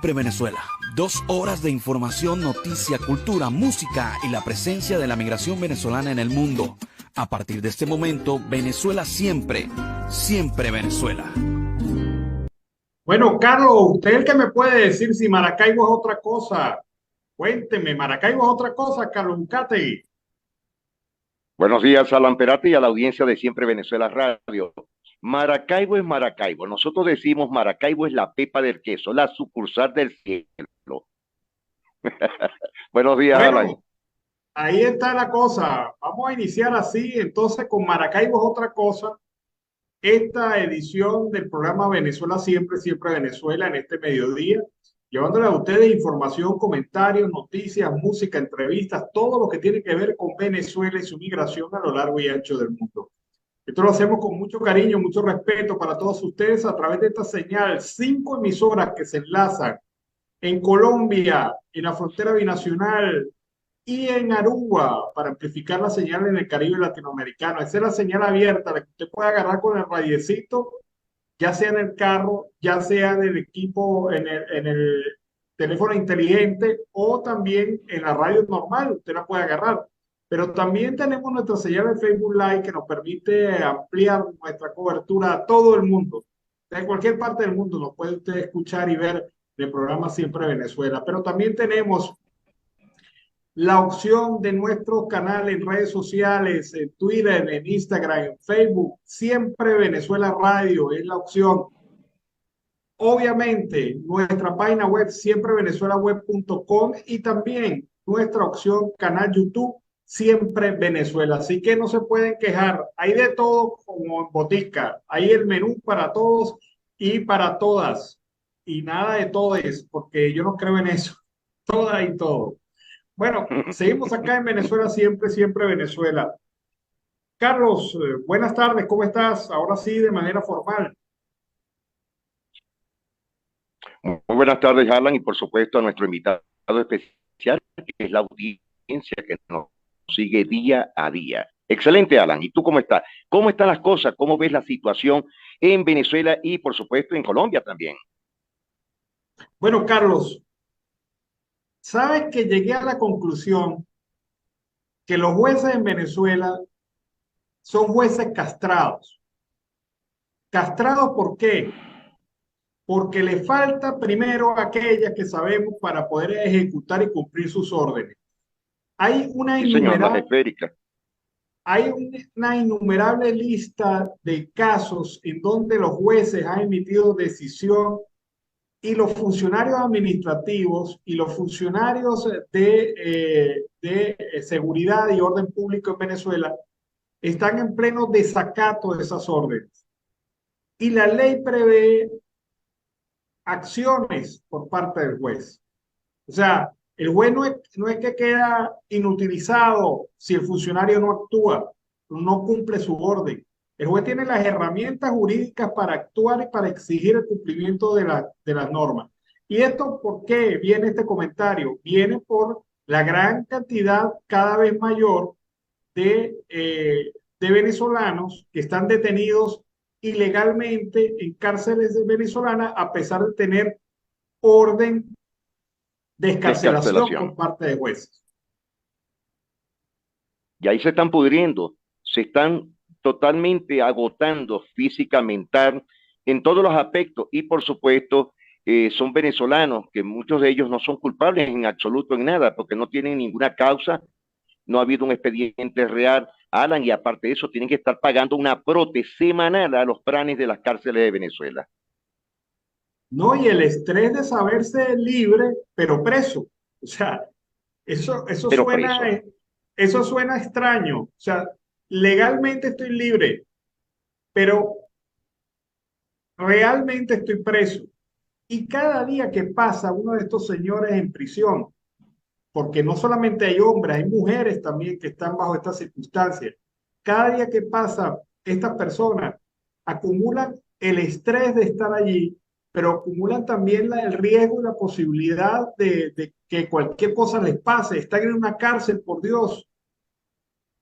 Siempre Venezuela. 2 horas de información, noticia, cultura, música y la presencia de la migración venezolana en el mundo. A partir de este momento, Venezuela siempre, siempre Venezuela. Bueno, Carlos, usted es el que me puede decir si Maracaibo es otra cosa. Cuénteme, ¿Maracaibo es otra cosa, Carlos Bucategui? Buenos días, Alan Perate, y a la audiencia de Siempre Venezuela Radio. Maracaibo es Maracaibo. Nosotros decimos Maracaibo es la pepa del queso, la sucursal del cielo. Buenos días, Alan. Bueno, ahí está la cosa. Vamos a iniciar así, entonces con Maracaibo es otra cosa. Esta edición del programa Venezuela Siempre, Siempre Venezuela en este mediodía, llevándole a ustedes información, comentarios, noticias, música, entrevistas, todo lo que tiene que ver con Venezuela y su migración a lo largo y ancho del mundo. Esto lo hacemos con mucho cariño, mucho respeto para todos ustedes a través de esta señal, 5 emisoras que se enlazan en Colombia, en la frontera binacional y en Aruba para amplificar la señal en el Caribe latinoamericano. Esa es la señal abierta, la que usted puede agarrar con el radiecito, ya sea en el carro, ya sea en el equipo, en el teléfono inteligente o también en la radio normal, usted la puede agarrar. Pero también tenemos nuestra señal de Facebook Live que nos permite ampliar nuestra cobertura a todo el mundo. De cualquier parte del mundo nos puede usted escuchar y ver el programa Siempre Venezuela. Pero también tenemos la opción de nuestro canal en redes sociales, en Twitter, en Instagram, en Facebook. Siempre Venezuela Radio es la opción. Obviamente, nuestra página web, siemprevenezuelaweb.com, y también nuestra opción canal YouTube, Siempre Venezuela. Así que no se pueden quejar. Hay de todo como en botica. Hay el menú para todos y para todas. Y nada de todo es, porque yo no creo en eso. Toda y todo. Bueno, seguimos acá en Venezuela Siempre, Siempre Venezuela. Carlos, buenas tardes, ¿cómo estás? Ahora sí, de manera formal. Muy buenas tardes, Alan, y por supuesto a nuestro invitado especial, que es la audiencia que nos sigue día a día. Excelente, Alan. ¿Y tú cómo estás? ¿Cómo están las cosas? ¿Cómo ves la situación en Venezuela y, por supuesto, en Colombia también? Bueno, Carlos, sabes que llegué a la conclusión que los jueces en Venezuela son jueces castrados. ¿Castrados por qué? Porque le falta primero aquella que sabemos para poder ejecutar y cumplir sus órdenes. Hay una Sí, señor, las innumerable, esféricas. hay una innumerable lista de casos en donde los jueces han emitido decisión y los funcionarios administrativos y los funcionarios de seguridad y orden público en Venezuela están en pleno desacato de esas órdenes. Y la ley prevé acciones por parte del juez. O sea, el juez no es que queda inutilizado si el funcionario no actúa, no cumple su orden. El juez tiene las herramientas jurídicas para actuar y para exigir el cumplimiento de las normas. ¿Y esto por qué viene este comentario? Viene por la gran cantidad cada vez mayor de venezolanos que están detenidos ilegalmente en cárceles venezolanas a pesar de tener orden de excarcelación por Descarcelación. parte de jueces. Y ahí se están pudriendo, se están totalmente agotando física, mental, en todos los aspectos. Y por supuesto, son venezolanos, que muchos de ellos no son culpables en absoluto en nada, porque no tienen ninguna causa, no ha habido un expediente real, Alan, y aparte de eso, tienen que estar pagando una prote semanal a los planes de las cárceles de Venezuela. No, y el estrés de saberse libre, pero preso. O sea, Pero preso. eso suena extraño. O sea, legalmente estoy libre, pero realmente estoy preso. Y cada día que pasa uno de estos señores en prisión, porque no solamente hay hombres, hay mujeres también que están bajo estas circunstancias. Cada día que pasa, estas personas acumulan el estrés de estar allí, pero acumulan también el riesgo y la posibilidad de que cualquier cosa les pase. Están en una cárcel, por Dios.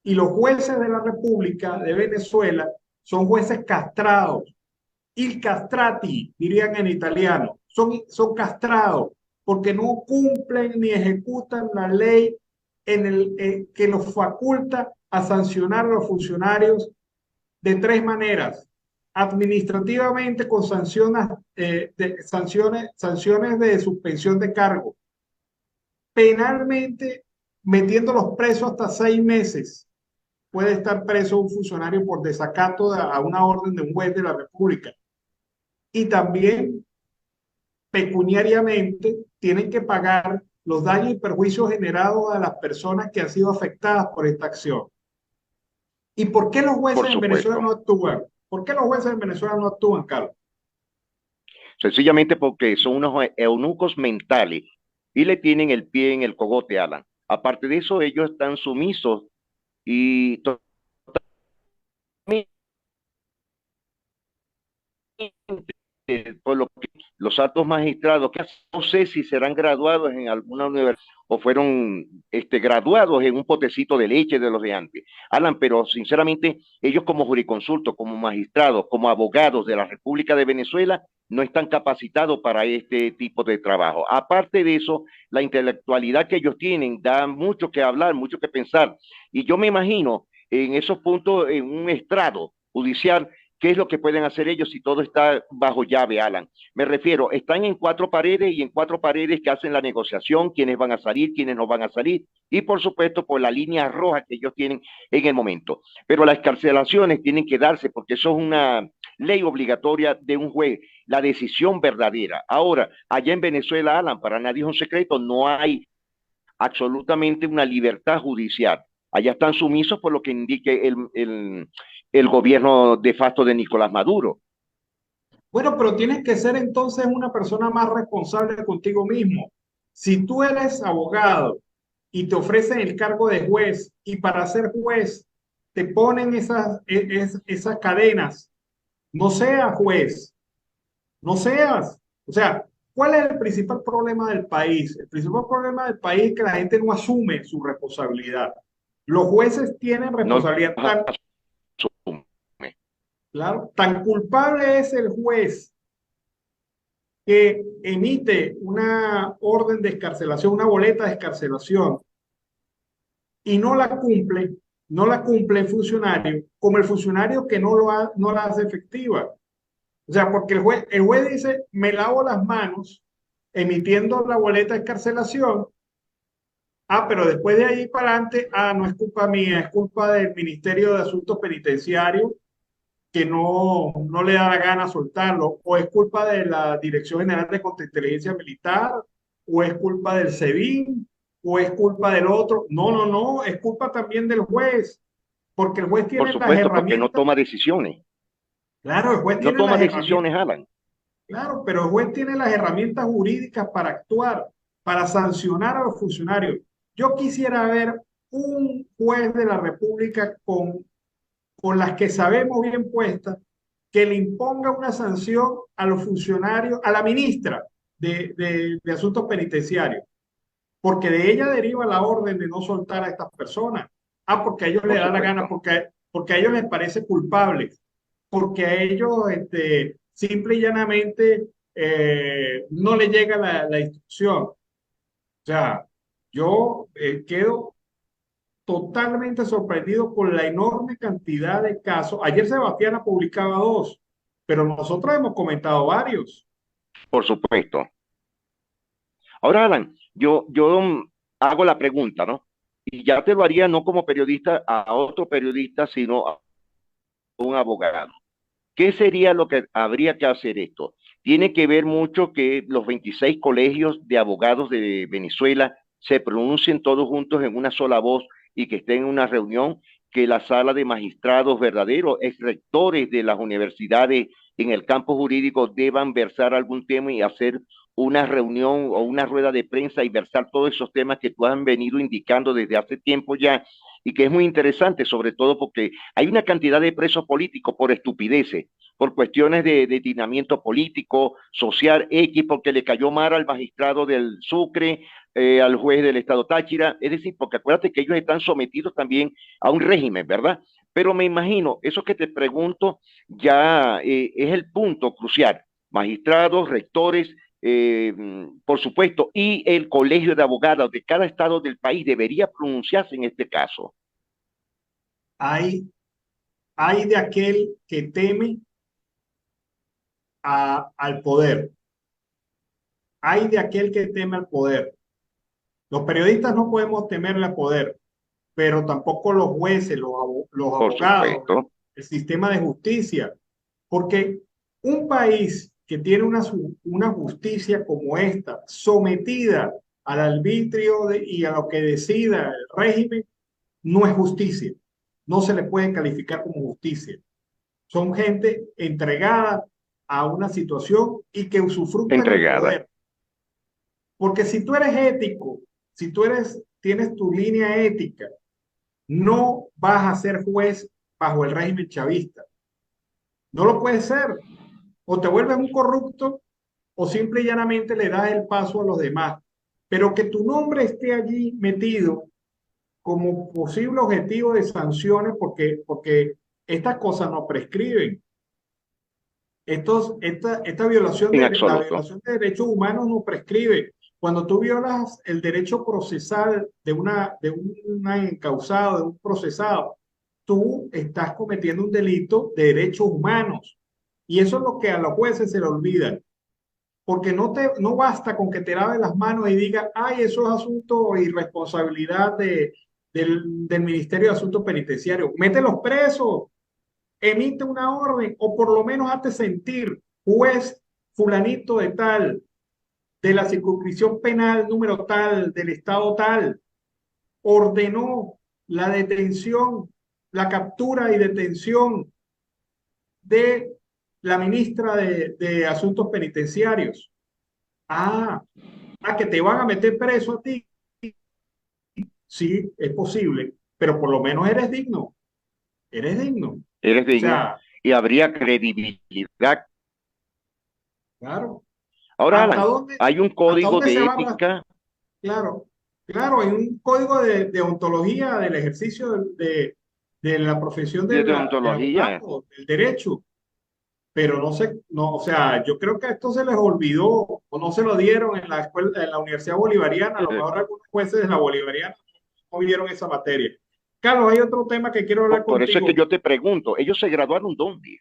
Y los jueces de la República de Venezuela son jueces castrados, il castrati, dirían en italiano. son castrados porque no cumplen ni ejecutan la ley que los faculta a sancionar a los funcionarios de tres maneras: administrativamente con sanciones de suspensión de cargo, penalmente metiéndolos presos hasta 6 meses. Puede estar preso un funcionario por desacato a una orden de un juez de la República. Y también pecuniariamente tienen que pagar los daños y perjuicios generados a las personas que han sido afectadas por esta acción. ¿Y por qué los jueces en Venezuela no actúan? ¿Por qué los jueces en Venezuela no actúan, Carlos? Sencillamente porque son unos eunucos mentales y le tienen el pie en el cogote, Alan. Aparte de eso, ellos están sumisos y totalmente por lo que los altos magistrados, que no sé si serán graduados en alguna universidad o fueron graduados en un potecito de leche de los de antes. Alan, pero sinceramente ellos como jurisconsultos, como magistrados, como abogados de la República de Venezuela, no están capacitados para este tipo de trabajo. Aparte de eso, la intelectualidad que ellos tienen da mucho que hablar, mucho que pensar. Y yo me imagino en esos puntos, en un estrado judicial, ¿qué es lo que pueden hacer ellos si todo está bajo llave, Alan? Me refiero, están en cuatro paredes y en cuatro paredes que hacen la negociación, quiénes van a salir, quiénes no van a salir, y por supuesto por la línea roja que ellos tienen en el momento. Pero las excarcelaciones tienen que darse porque eso es una ley obligatoria de un juez, la decisión verdadera. Ahora, allá en Venezuela, Alan, para nadie es un secreto, no hay absolutamente una libertad judicial. Allá están sumisos por lo que indique el gobierno de facto de Nicolás Maduro. Bueno, pero tienes que ser entonces una persona más responsable contigo mismo. Si tú eres abogado y te ofrecen el cargo de juez y para ser juez te ponen esas cadenas, no seas juez, no seas. O sea, ¿cuál es el principal problema del país? El principal problema del país es que la gente no asume su responsabilidad. Los jueces tienen responsabilidad No tan, asume. claro, tan culpable es el juez que emite una orden de excarcelación, una boleta de excarcelación, y no la cumple el funcionario, como el funcionario que no la hace efectiva. O sea, porque el juez dice, me lavo las manos emitiendo la boleta de excarcelación. Pero después de ahí para adelante, no es culpa mía, es culpa del Ministerio de Asuntos Penitenciarios que no le da la gana soltarlo, o es culpa de la Dirección General de Contrainteligencia Militar, o es culpa del SEBIN, o es culpa del otro. No, es culpa también del juez, porque el juez Por tiene las supuesto, porque no herramientas. toma decisiones. Claro, el juez No tiene toma las herramientas. decisiones, Alan. Claro, pero el juez tiene las herramientas jurídicas para actuar, para sancionar a los funcionarios. Yo quisiera ver un juez de la República con las que sabemos bien puestas, que le imponga una sanción a los funcionarios, a la ministra de Asuntos Penitenciarios, porque de ella deriva la orden de no soltar a estas personas. Porque a ellos les Por da la gana, supuesto. porque a ellos les parece culpable, porque a ellos simple y llanamente no le llega la instrucción. O sea, yo quedo totalmente sorprendido con la enorme cantidad de casos. Ayer Sebastián ha publicado 2, pero nosotros hemos comentado varios. Por supuesto. Ahora, Alan, yo hago la pregunta, ¿no? Y ya te lo haría no como periodista a otro periodista, sino a un abogado. ¿Qué sería lo que habría que hacer esto? Tiene que ver mucho que los 26 colegios de abogados de Venezuela se pronuncien todos juntos en una sola voz y que estén en una reunión, que la sala de magistrados verdaderos, ex rectores de las universidades en el campo jurídico deban versar algún tema y hacer una reunión o una rueda de prensa y versar todos esos temas que tú has venido indicando desde hace tiempo ya y que es muy interesante, sobre todo porque hay una cantidad de presos políticos por estupideces, por cuestiones de dinamiento político, social, X, porque le cayó mal al magistrado del Sucre, al juez del Estado Táchira, es decir, porque acuérdate que ellos están sometidos también a un régimen, ¿verdad? Pero me imagino, eso que te pregunto ya es el punto crucial. Magistrados, rectores, por supuesto, y el colegio de abogados de cada estado del país debería pronunciarse en este caso. Hay, hay de aquel que teme al poder. Hay de aquel que teme al poder. Los periodistas no podemos temerle al poder, pero tampoco los jueces, los Por abogados, supuesto, el sistema de justicia, porque un país que tiene una justicia como esta, sometida al arbitrio y a lo que decida el régimen, no es justicia. No se le puede calificar como justicia. Son gente entregada a una situación y que usufructan el entregada. poder. Porque si tú eres ético, si tú tienes tu línea ética, no vas a ser juez bajo el régimen chavista. No lo puedes ser. O te vuelves un corrupto o simple y llanamente le das el paso a los demás. Pero que tu nombre esté allí metido como posible objetivo de sanciones porque estas cosas no prescriben. Esta violación En la absoluto. violación de derechos humanos no prescribe. Cuando tú violas el derecho procesal de una encausado, de un procesado, tú estás cometiendo un delito de derechos humanos. Y eso es lo que a los jueces se le olvida. Porque no basta con que te laves las manos y digas, ay, eso es asunto y responsabilidad del Ministerio de Asuntos Penitenciarios. Mételos presos, emite una orden o por lo menos hazte sentir, juez fulanito de tal, de la circunscripción penal número tal, del estado tal, ordenó la detención, la captura y detención de la ministra de Asuntos Penitenciarios. Que te van a meter preso a ti. Sí, es posible, pero por lo menos eres digno. Eres digno. Eres O digno sea, y habría credibilidad. claro. Ahora, ¿Hasta Alan, dónde, hay un hasta código dónde se de va? ética Claro, claro, hay un código de ontología del ejercicio de la profesión de del deontología. abogado, del derecho, pero no sé, no, o sea, yo creo que esto se les olvidó o no se lo dieron en la escuela, en la Universidad Bolivariana, a lo mejor algunos jueces de la Bolivariana no vieron esa materia. Carlos, hay otro tema que quiero hablar Por eso es que contigo. yo te pregunto, ¿ellos se graduaron dónde?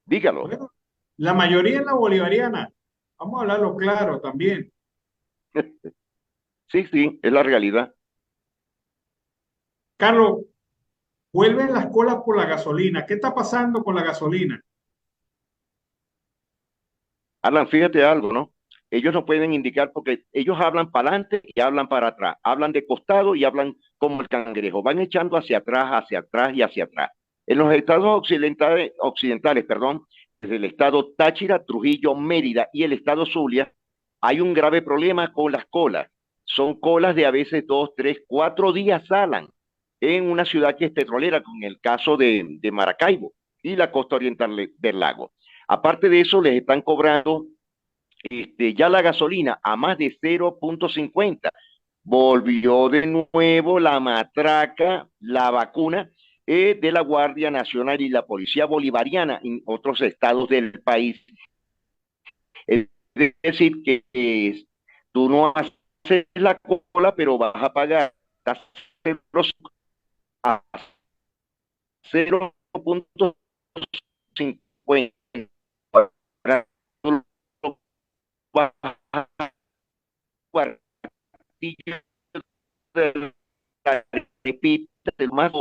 Dígalo. Bueno, la mayoría en la Bolivariana, vamos a hablarlo claro también. Sí, sí, es la realidad. Carlos, vuelven las colas por la gasolina. ¿Qué está pasando con la gasolina? Alan, fíjate algo, ¿no? Ellos no pueden indicar porque ellos hablan para adelante y hablan para atrás. Hablan de costado y hablan como el cangrejo. Van echando hacia atrás y hacia atrás. En los estados occidentales, perdón, desde el estado Táchira, Trujillo, Mérida y el estado Zulia, hay un grave problema con las colas. Son colas de a veces 2, 3, 4 días, Alan, en una ciudad que es petrolera, con el caso de Maracaibo y la costa oriental del lago. Aparte de eso, les están cobrando ya la gasolina a más de 0.50. Volvió de nuevo la matraca, la vacuna de la Guardia Nacional y la Policía Bolivariana en otros estados del país. Es decir, que tú no haces la cola, pero vas a pagar a 0.50. Repite el más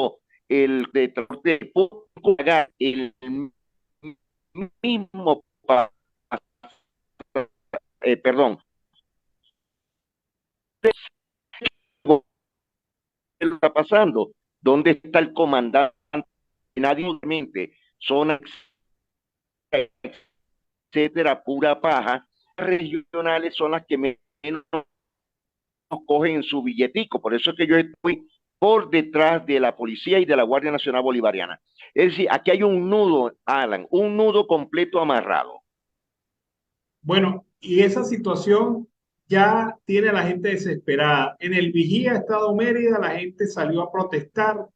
el de transporte público pagar el mismo perdón, ¿qué está pasando? ¿Dónde está el comandante? Nadie mente zona, etcétera, pura paja. Regionales son las que menos cogen en su billetico. Por eso es que yo estoy por detrás de la policía y de la Guardia Nacional Bolivariana. Es decir, aquí hay un nudo, Alan, un nudo completo amarrado. Bueno, y esa situación ya tiene a la gente desesperada. En el Vigía, Estado Mérida, la gente salió a protestar,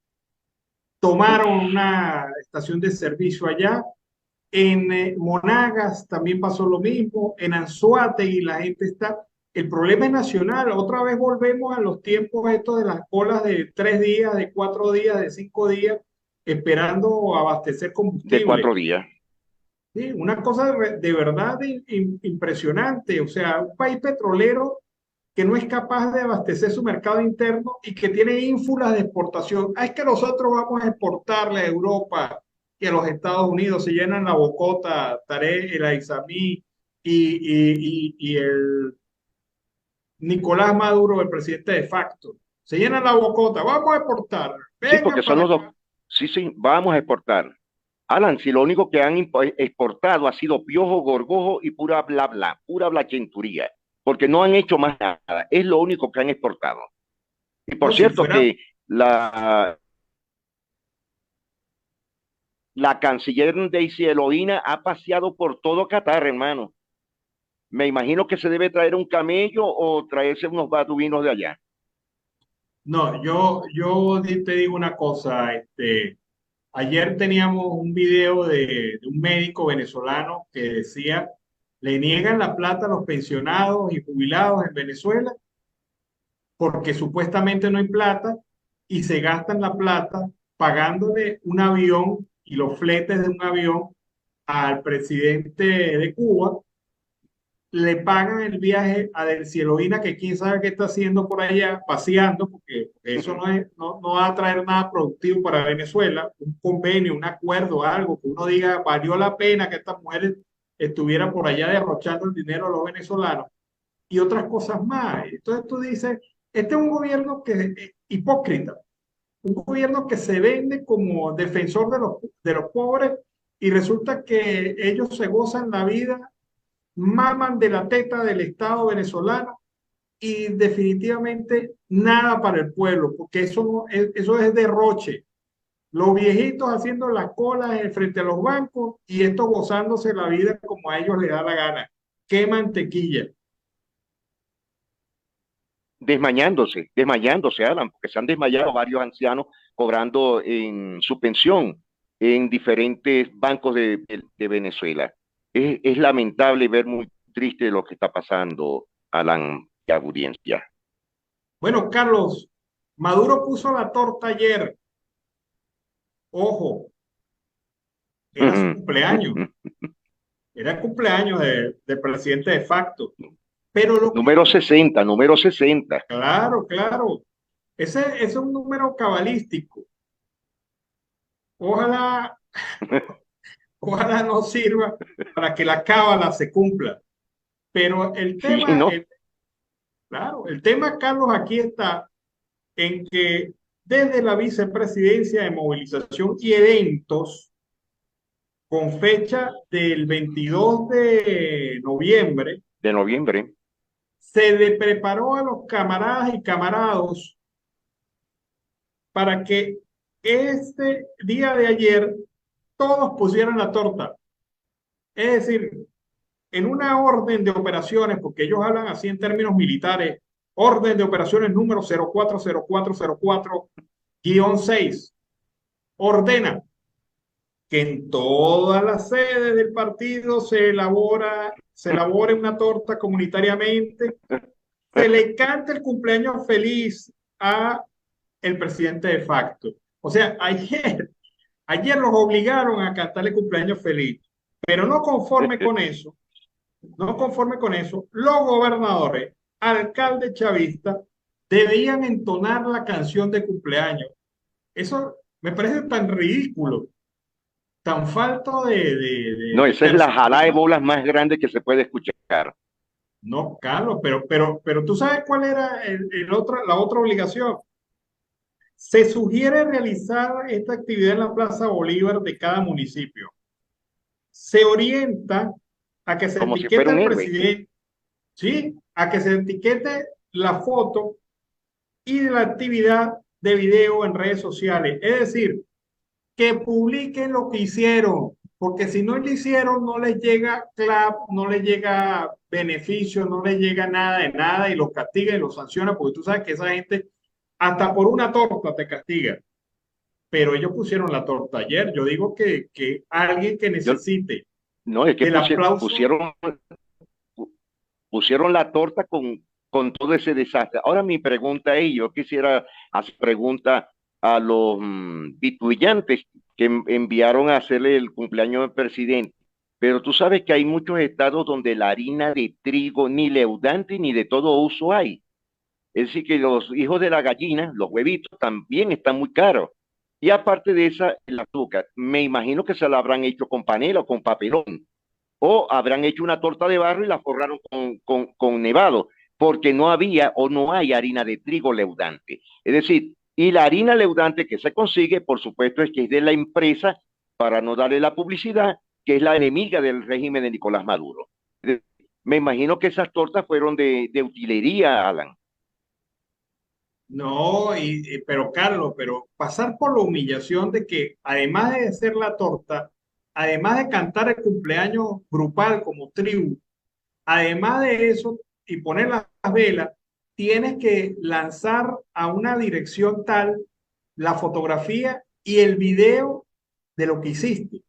tomaron una estación de servicio allá En Monagas también pasó lo mismo, en Anzoátegui la gente está, el problema es nacional, otra vez volvemos a los tiempos estos de las colas de 3 días, de 4 días, de 5 días, esperando abastecer de combustible. 4 días. Sí, una cosa de verdad impresionante, o sea, un país petrolero que no es capaz de abastecer su mercado interno y que tiene ínfulas de exportación. Ah, es que nosotros vamos a exportarle a Europa y a los Estados Unidos, se llenan la bocota, Tarek El Aizami y el Nicolás Maduro, el presidente de facto. Se llenan la bocota, vamos a exportar, Sí, porque vengan son para los dos. acá. Sí, sí, vamos a exportar. Alan, si lo único que han exportado ha sido piojo, gorgojo y pura blachenturía, porque no han hecho más nada. Es lo único que han exportado. Y por No, si cierto fuera, que la canciller Daisy Eloína ha paseado por todo Qatar, hermano. Me imagino que se debe traer un camello o traerse unos baduinos de allá. no, yo te digo una cosa, ayer teníamos un video de un médico venezolano que decía, le niegan la plata a los pensionados y jubilados en Venezuela porque supuestamente no hay plata y se gastan la plata pagándole un avión y los fletes de un avión al presidente de Cuba, le pagan el viaje a Del Cielovina, que quién sabe qué está haciendo por allá, paseando, porque eso no va a traer nada productivo para Venezuela, un convenio, un acuerdo, algo que uno diga, valió la pena que estas mujeres estuvieran por allá derrochando el dinero a los venezolanos y otras cosas más. Entonces tú dices, este es un gobierno que hipócrita, un gobierno que se vende como defensor de los pobres y resulta que ellos se gozan la vida, maman de la teta del Estado venezolano y definitivamente nada para el pueblo, porque eso es derroche. Los viejitos haciendo las colas frente a los bancos y estos gozándose la vida como a ellos les da la gana. ¡Qué mantequilla! Desmayándose, Alan, porque se han desmayado varios ancianos cobrando en su pensión en diferentes bancos de Venezuela. Es lamentable ver muy triste lo que está pasando, Alan, y audiencia. Bueno, Carlos, Maduro puso la torta ayer. Ojo, era su cumpleaños. Era el cumpleaños del presidente de facto. Pero lo que, número 60. claro, claro, ese es un número cabalístico. Ojalá, ojalá no sirva para que la cábala se cumpla. Pero Sí, ¿no? claro, el tema, Carlos, aquí está en que desde la Vicepresidencia de Movilización y Eventos, con fecha del 22 de noviembre, De noviembre. se le preparó a los camaradas y camarados para que este día de ayer todos pusieran la torta. Es decir, en una orden de operaciones, porque ellos hablan así en términos militares, orden de operaciones número 040404-6, ordena que en todas las sedes del partido se elabore una torta comunitariamente, se le cante el cumpleaños feliz a el presidente de facto. O sea, ayer los obligaron a cantarle cumpleaños feliz, pero no conforme con eso, los gobernadores, alcaldes chavistas, debían entonar la canción de cumpleaños. Eso me parece tan ridículo, tan falto No, de esa es la jalada de personalidad. bolas más grande que se puede escuchar. No, Carlos, pero tú sabes cuál era la otra obligación. Se sugiere realizar esta actividad en la Plaza Bolívar de cada municipio. Se orienta a que se Como si etiquete fuera un al héroe. presidente, ¿sí? A que se etiquete la foto y la actividad de video en redes sociales. Es decir, que publiquen lo que hicieron, porque si no lo hicieron, no les llega clap, no les llega beneficio, no les llega nada de nada y los castiga y los sanciona, porque tú sabes que esa gente hasta por una torta te castiga. Pero ellos pusieron la torta ayer. Yo digo que alguien que Yo, necesite No, es que El aplauso. pusieron la torta con todo ese desastre. Ahora mi pregunta es, yo quisiera hacer pregunta a los bitullantes que enviaron a hacerle el cumpleaños del presidente, pero tú sabes que hay muchos estados donde la harina de trigo ni leudante ni de todo uso hay. Es decir, que los hijos de la gallina, los huevitos, también están muy caros. Y aparte de esa, el azúcar, me imagino que se la habrán hecho con panela o con papelón o habrán hecho una torta de barro y la forraron con nevado, porque no había o no hay harina de trigo leudante. Es decir, y la harina leudante que se consigue, por supuesto, es que es de la empresa, para no darle la publicidad, que es la enemiga del régimen de Nicolás Maduro. Me imagino que esas tortas fueron de utilería, Alan. No, pero Carlos, pero pasar por la humillación de que además de hacer la torta, además de cantar el cumpleaños grupal como tribu, además de eso y poner las velas, tienes que lanzar a una dirección tal la fotografía y el video de lo que hiciste,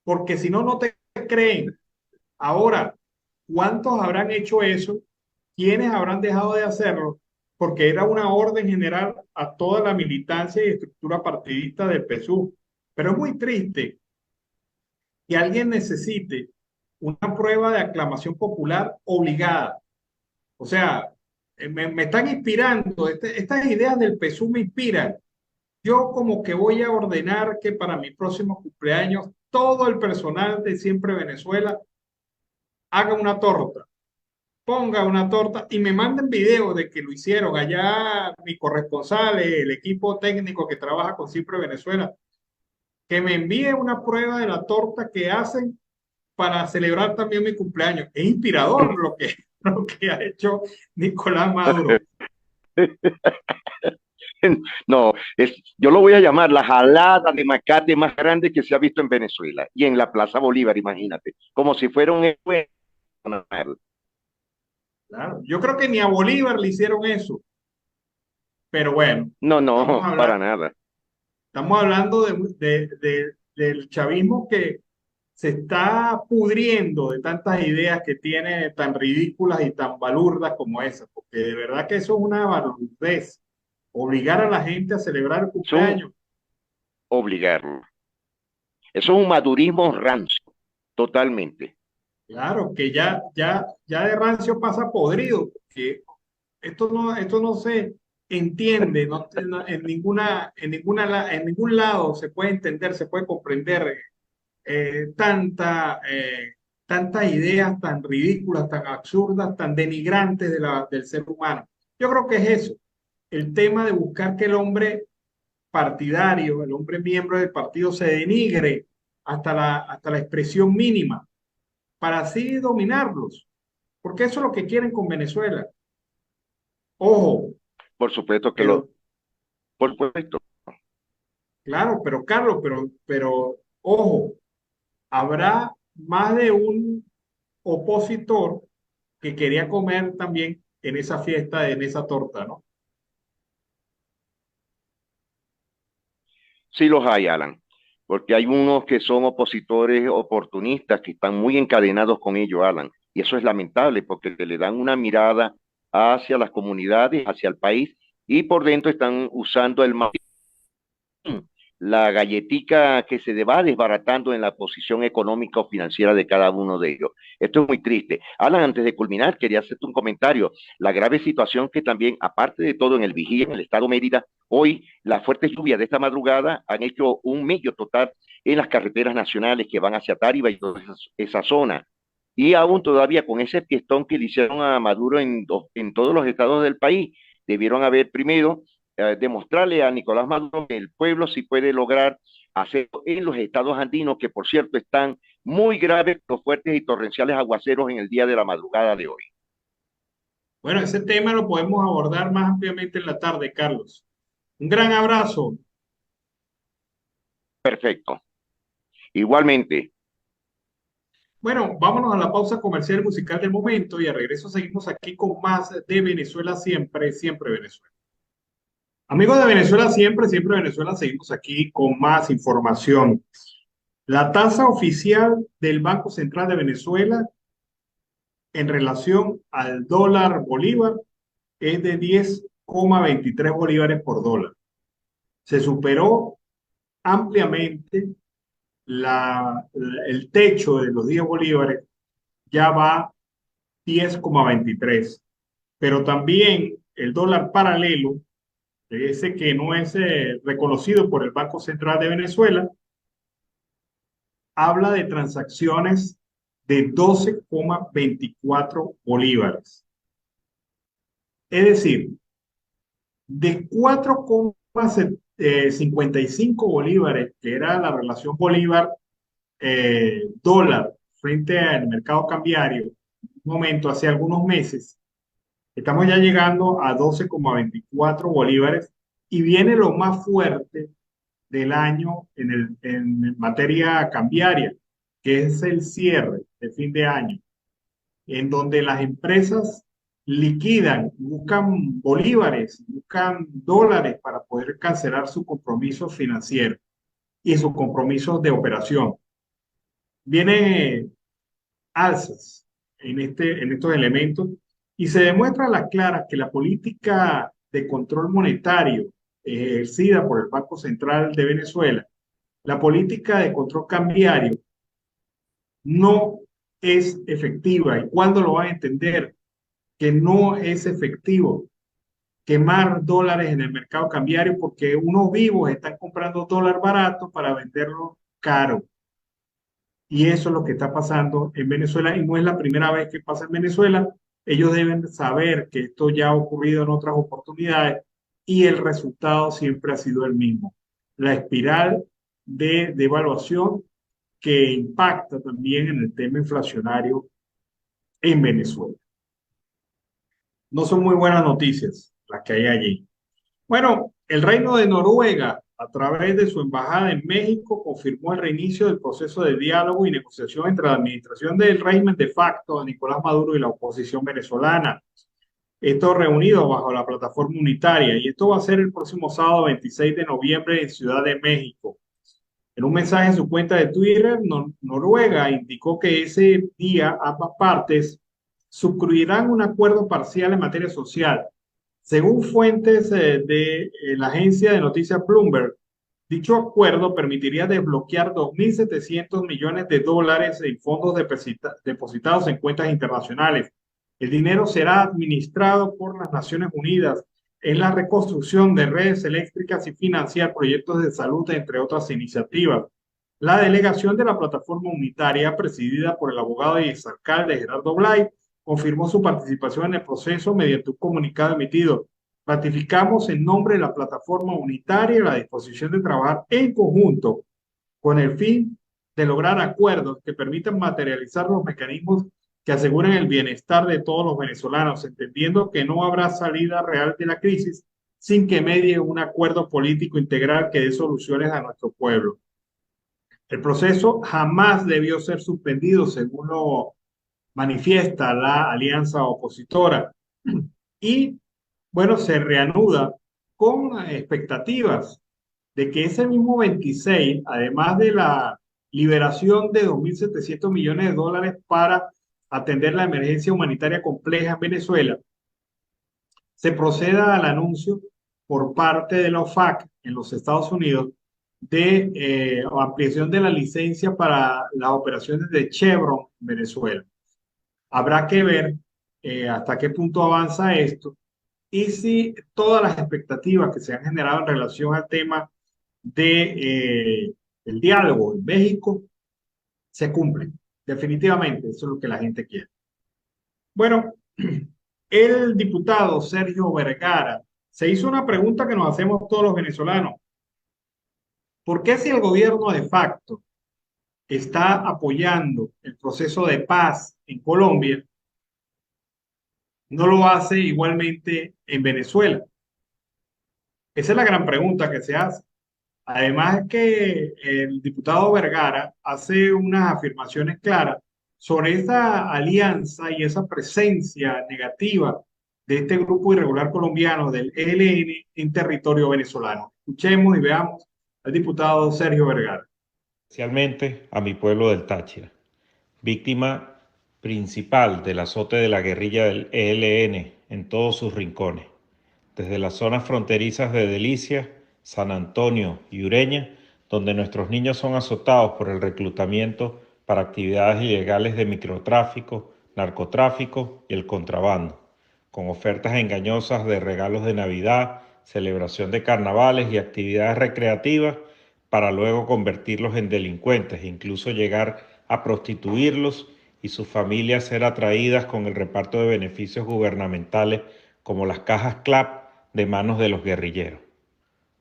porque si no, no te creen. Ahora, ¿cuántos habrán hecho eso? ¿Quiénes habrán dejado de hacerlo? Porque era una orden general a toda la militancia y estructura partidista del PSUV. Pero es muy triste que alguien necesite una prueba de aclamación popular obligada. O sea, me están inspirando, estas ideas del PSUV me inspiran. Yo como que voy a ordenar que para mi próximo cumpleaños todo el personal de Siempre Venezuela haga una torta, ponga una torta y me manden video de que lo hicieron allá mi corresponsal, el equipo técnico que trabaja con Siempre Venezuela, que me envíe una prueba de la torta que hacen para celebrar también mi cumpleaños. Es inspirador lo que ha hecho Nicolás Maduro. No, yo lo voy a llamar la jalada de macate más grande que se ha visto en Venezuela y en la Plaza Bolívar, imagínate, como si fuera un héroe nacional. Claro, yo creo que ni a Bolívar le hicieron eso, pero bueno, No, estamos no, para hablando, nada. estamos hablando del chavismo que se está pudriendo de tantas ideas que tiene tan ridículas y tan balurdas como esas, porque de verdad que eso es una balurdez, obligar a la gente a celebrar el Es un cumpleaños. obligarlo. Eso es un madurismo rancio, totalmente. Claro, que ya de rancio pasa podrido, porque esto no se entiende, en ningún lado se puede entender, se puede comprender tantas ideas tan ridículas, tan absurdas, tan denigrantes del ser humano. Yo creo que es eso, el tema de buscar que el hombre partidario, el hombre miembro del partido se denigre hasta la expresión mínima para así dominarlos, porque eso es lo que quieren con Venezuela. Ojo, Por supuesto que pero por supuesto. claro, pero Carlos, ojo, habrá más de un opositor que quería comer también en esa fiesta, en esa torta, ¿no? Sí los hay, Alan, porque hay unos que son opositores oportunistas que están muy encadenados con ello, Alan, y eso es lamentable porque le dan una mirada hacia las comunidades, hacia el país, y por dentro están usando la galletica que se va desbaratando en la posición económica o financiera de cada uno de ellos. Esto es muy triste. Alan, antes de culminar, quería hacerte un comentario. La grave situación que también, aparte de todo, en el Vigía, en el estado Mérida, hoy las fuertes lluvias de esta madrugada han hecho un medio total en las carreteras nacionales que van hacia Táriba y toda esa zona. Y aún todavía con ese fiestón que le hicieron a Maduro en todos los estados del país, debieron haber primero demostrarle a Nicolás Maduro que el pueblo sí puede lograr hacerlo en los estados andinos, que por cierto están muy graves los fuertes y torrenciales aguaceros en el día de la madrugada de hoy. Bueno, ese tema lo podemos abordar más ampliamente en la tarde, Carlos. Un gran abrazo. Perfecto. Igualmente, Bueno, vámonos a la pausa comercial musical del momento y a regreso seguimos aquí con más de Venezuela siempre, siempre Venezuela. Amigos de Venezuela siempre, siempre Venezuela, seguimos aquí con más información. La tasa oficial del Banco Central de Venezuela en relación al dólar bolívar es de 10,23 bolívares por dólar. Se superó ampliamente el techo de los 10 bolívares, ya va 10,23. Pero también el dólar paralelo, ese que no es reconocido por el Banco Central de Venezuela, habla de transacciones de 12,24 bolívares. Es decir, de 4,55 bolívares, que era la relación Bolívar-dólar frente al mercado cambiario, un momento hace algunos meses, estamos ya llegando a 12,24 bolívares y viene lo más fuerte del año en materia cambiaria, que es el cierre de fin de año, en donde las empresas liquidan, buscan bolívares, buscan dólares para poder cancelar su compromiso financiero y sus compromisos de operación. Vienen alzas en estos elementos y se demuestra a las claras que la política de control monetario ejercida por el Banco Central de Venezuela, la política de control cambiario, no es efectiva. ¿Y cuándo lo van a entender? Que no es efectivo quemar dólares en el mercado cambiario porque unos vivos están comprando dólar barato para venderlo caro. Y eso es lo que está pasando en Venezuela y no es la primera vez que pasa en Venezuela. Ellos deben saber que esto ya ha ocurrido en otras oportunidades y el resultado siempre ha sido el mismo. La espiral de devaluación que impacta también en el tema inflacionario en Venezuela. No son muy buenas noticias las que hay allí. Bueno, el Reino de Noruega, a través de su embajada en México, confirmó el reinicio del proceso de diálogo y negociación entre la administración del régimen de facto de Nicolás Maduro y la oposición venezolana. Esto reunido bajo la plataforma unitaria y esto va a ser el próximo sábado 26 de noviembre en Ciudad de México. En un mensaje en su cuenta de Twitter, Noruega indicó que ese día ambas partes suscribirán un acuerdo parcial en materia social. Según fuentes de la agencia de noticias Bloomberg, dicho acuerdo permitiría desbloquear 2.700 millones de dólares en fondos depositados en cuentas internacionales. El dinero será administrado por las Naciones Unidas en la reconstrucción de redes eléctricas y financiar proyectos de salud, entre otras iniciativas. La delegación de la plataforma unitaria, presidida por el abogado y exalcalde Gerardo Blay, confirmó su participación en el proceso mediante un comunicado emitido. Ratificamos en nombre de la plataforma unitaria la disposición de trabajar en conjunto con el fin de lograr acuerdos que permitan materializar los mecanismos que aseguren el bienestar de todos los venezolanos, entendiendo que no habrá salida real de la crisis sin que medie un acuerdo político integral que dé soluciones a nuestro pueblo. El proceso jamás debió ser suspendido, según lo manifiesta la alianza opositora. Y, bueno, se reanuda con expectativas de que ese mismo 26, además de la liberación de 2.700 millones de dólares para atender la emergencia humanitaria compleja en Venezuela, se proceda al anuncio por parte de la OFAC en los Estados Unidos de ampliación de la licencia para las operaciones de Chevron en Venezuela. Habrá que ver hasta qué punto avanza esto y si todas las expectativas que se han generado en relación al tema del diálogo en México se cumplen. Definitivamente, eso es lo que la gente quiere. Bueno, el diputado Sergio Vergara se hizo una pregunta que nos hacemos todos los venezolanos. ¿Por qué si el gobierno de facto está apoyando el proceso de paz en Colombia, no lo hace igualmente en Venezuela? Esa es la gran pregunta que se hace. Además que el diputado Vergara hace unas afirmaciones claras sobre esa alianza y esa presencia negativa de este grupo irregular colombiano del ELN en territorio venezolano. Escuchemos y veamos al diputado Sergio Vergara. especialmente a mi pueblo del Táchira, víctima principal del azote de la guerrilla del ELN en todos sus rincones, desde las zonas fronterizas de Delicias, San Antonio y Ureña, donde nuestros niños son azotados por el reclutamiento para actividades ilegales de microtráfico, narcotráfico y el contrabando, con ofertas engañosas de regalos de Navidad, celebración de carnavales y actividades recreativas para luego convertirlos en delincuentes e incluso llegar a prostituirlos y sus familias ser atraídas con el reparto de beneficios gubernamentales como las cajas CLAP de manos de los guerrilleros.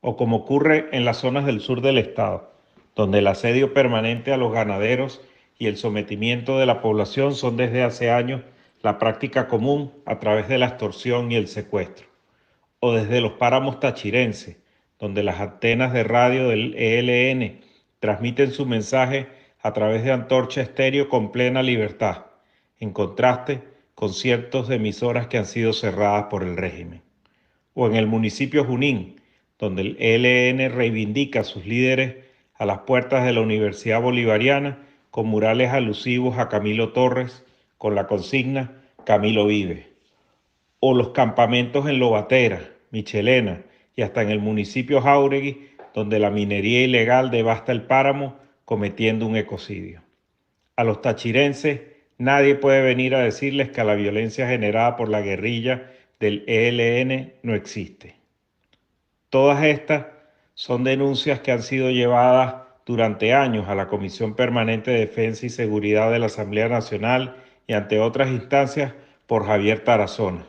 O como ocurre en las zonas del sur del estado, donde el asedio permanente a los ganaderos y el sometimiento de la población son desde hace años la práctica común a través de la extorsión y el secuestro. O desde los páramos tachirenses, donde las antenas de radio del ELN transmiten su mensaje a través de antorcha estéreo con plena libertad, en contraste con cientos de emisoras que han sido cerradas por el régimen. O en el municipio Junín, donde el ELN reivindica a sus líderes a las puertas de la Universidad Bolivariana con murales alusivos a Camilo Torres con la consigna Camilo vive. O los campamentos en Lobatera, Michelena y hasta en el municipio Jáuregui, donde la minería ilegal devasta el páramo cometiendo un ecocidio. A los tachirenses nadie puede venir a decirles que la violencia generada por la guerrilla del ELN no existe. Todas estas son denuncias que han sido llevadas durante años a la Comisión Permanente de Defensa y Seguridad de la Asamblea Nacional y ante otras instancias por Javier Tarazona,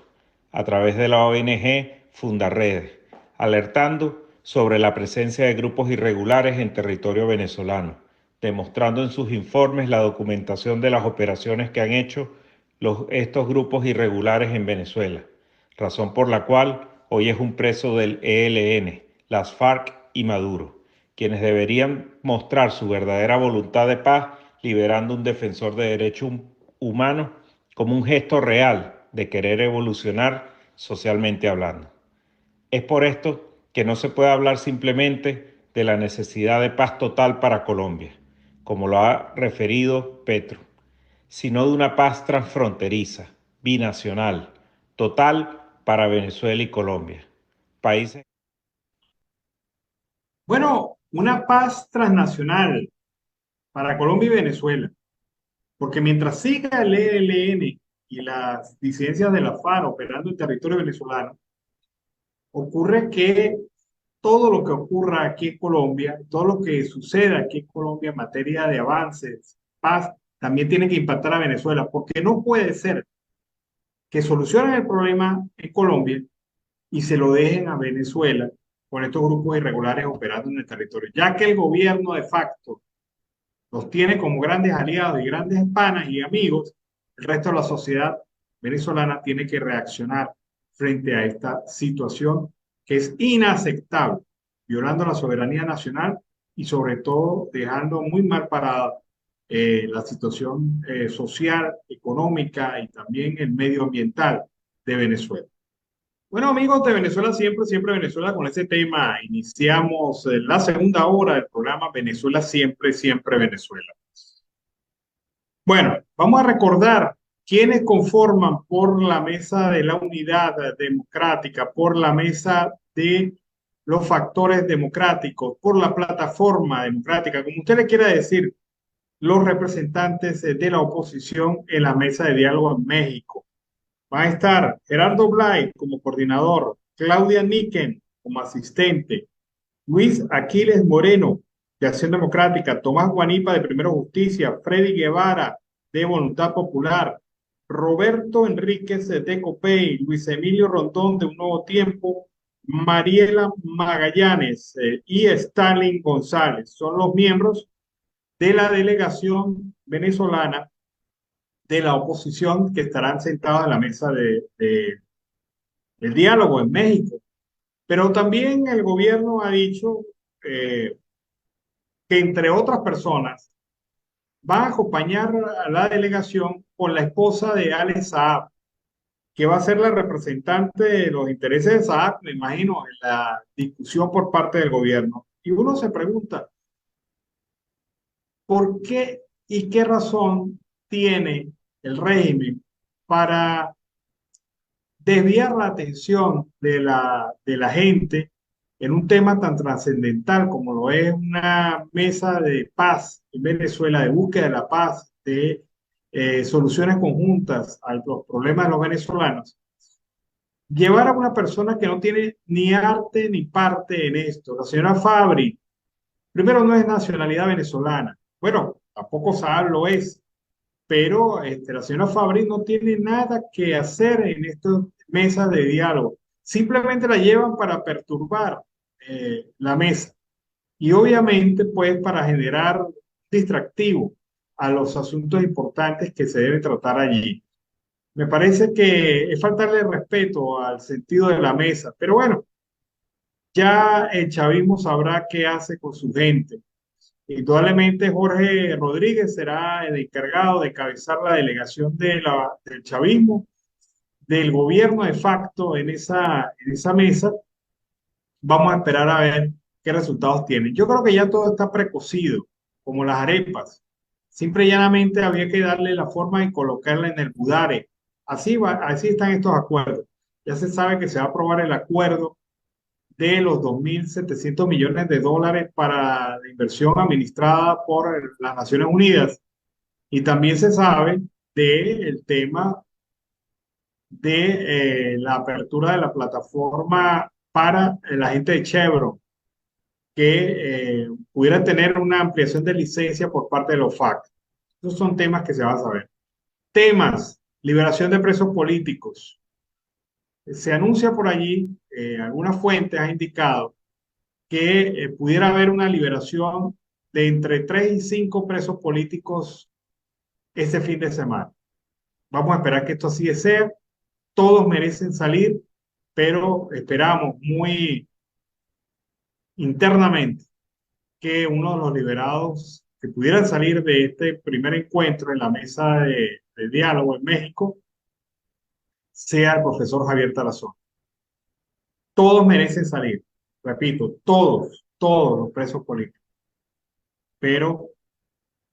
a través de la ONG Fundarredes, alertando sobre la presencia de grupos irregulares en territorio venezolano, demostrando en sus informes la documentación de las operaciones que han hecho estos grupos irregulares en Venezuela, razón por la cual hoy es un preso del ELN, las FARC y Maduro, quienes deberían mostrar su verdadera voluntad de paz liberando un defensor de derechos humanos como un gesto real de querer evolucionar socialmente hablando. Es por esto que no se puede hablar simplemente de la necesidad de paz total para Colombia, como lo ha referido Petro, sino de una paz transfronteriza, binacional, total para Venezuela y Colombia, países. Bueno, una paz transnacional para Colombia y Venezuela, porque mientras siga el ELN y las disidencias de la FARC operando en territorio venezolano, ocurre que todo lo que ocurra aquí en Colombia, todo lo que suceda aquí en Colombia en materia de avances, paz, también tiene que impactar a Venezuela, porque no puede ser que solucionen el problema en Colombia y se lo dejen a Venezuela con estos grupos irregulares operando en el territorio, ya que el gobierno de facto los tiene como grandes aliados y grandes panas y amigos. El resto de la sociedad venezolana tiene que reaccionar frente a esta situación que es inaceptable, violando la soberanía nacional y sobre todo dejando muy mal parada la situación social, económica y también el medioambiental de Venezuela. Bueno, amigos de Venezuela Siempre, Siempre Venezuela, con ese tema iniciamos la segunda hora del programa Venezuela Siempre, Siempre Venezuela. Bueno, vamos a recordar quiénes conforman por la mesa de la unidad democrática, por la mesa de los factores democráticos, por la plataforma democrática, como usted le quiera decir, los representantes de la oposición en la mesa de diálogo en México. Va a estar Gerardo Blay como coordinador, Claudia Niken como asistente, Luis Aquiles Moreno de Acción Democrática, Tomás Guanipa de Primero Justicia, Freddy Guevara de Voluntad Popular, Roberto Enríquez de COPEI, Luis Emilio Rondón de Un Nuevo Tiempo, Mariela Magallanes y Stalin González. Son los miembros de la delegación venezolana de la oposición que estarán sentados en la mesa del diálogo en México. Pero también el gobierno ha dicho que, entre otras personas, va a acompañar a la delegación con la esposa de Alex Saab, que va a ser la representante de los intereses de Saab, me imagino, en la discusión por parte del gobierno. Y uno se pregunta, ¿Por qué y qué razón tiene el régimen para desviar la atención de la gente en un tema tan trascendental como lo es una mesa de paz en Venezuela, de búsqueda de la paz, de soluciones conjuntas a los problemas de los venezolanos? Llevar a una persona que no tiene ni arte ni parte en esto, la señora Fabri, primero no es nacionalidad venezolana, bueno, tampoco sabe lo es, pero la señora Fabri no tiene nada que hacer en estas mesas de diálogo. Simplemente la llevan para perturbar la mesa y obviamente pues para generar distractivo a los asuntos importantes que se deben tratar allí. Me parece que es faltarle respeto al sentido de la mesa, pero bueno, ya el chavismo sabrá qué hace con su gente. Indudablemente Jorge Rodríguez será el encargado de encabezar la delegación del chavismo, del gobierno de facto en esa mesa. Vamos a esperar a ver qué resultados tiene. Yo creo que ya todo está precocido, como las arepas. Simple y llanamente había que darle la forma y colocarla en el budare. Así va, así están estos acuerdos. Ya se sabe que se va a aprobar el acuerdo de los 2.700 millones de dólares para la inversión administrada por las Naciones Unidas. Y también se sabe del tema de la apertura de la plataforma para la gente de Chevron, que pudiera tener una ampliación de licencia por parte de los FAC. Esos son temas que se van a saber. Temas, liberación de presos políticos. Se anuncia por allí, algunas fuentes han indicado que pudiera haber una liberación de entre 3 y 5 presos políticos este fin de semana. Vamos a esperar que esto así sea. Todos merecen salir, pero esperamos muy internamente que uno de los liberados que pudieran salir de este primer encuentro en la mesa de diálogo en México sea el profesor Javier Tarazona. Todos merecen salir, repito, todos los presos políticos, pero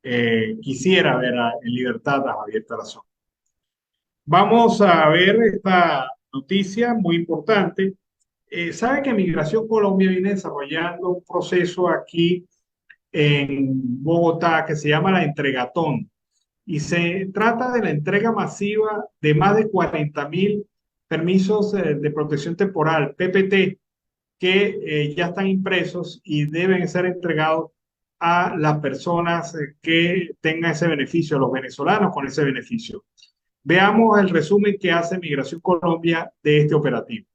quisiera ver en libertad a Javier Tarazona. Vamos a ver esta noticia muy importante. Sabe que Migración Colombia viene desarrollando un proceso aquí en Bogotá que se llama la Entregatón y se trata de la entrega masiva de más de 40.000 permisos de protección temporal, PPT, que ya están impresos y deben ser entregados a las personas que tengan ese beneficio, a los venezolanos con ese beneficio. Veamos el resumen que hace Migración Colombia de este operativo.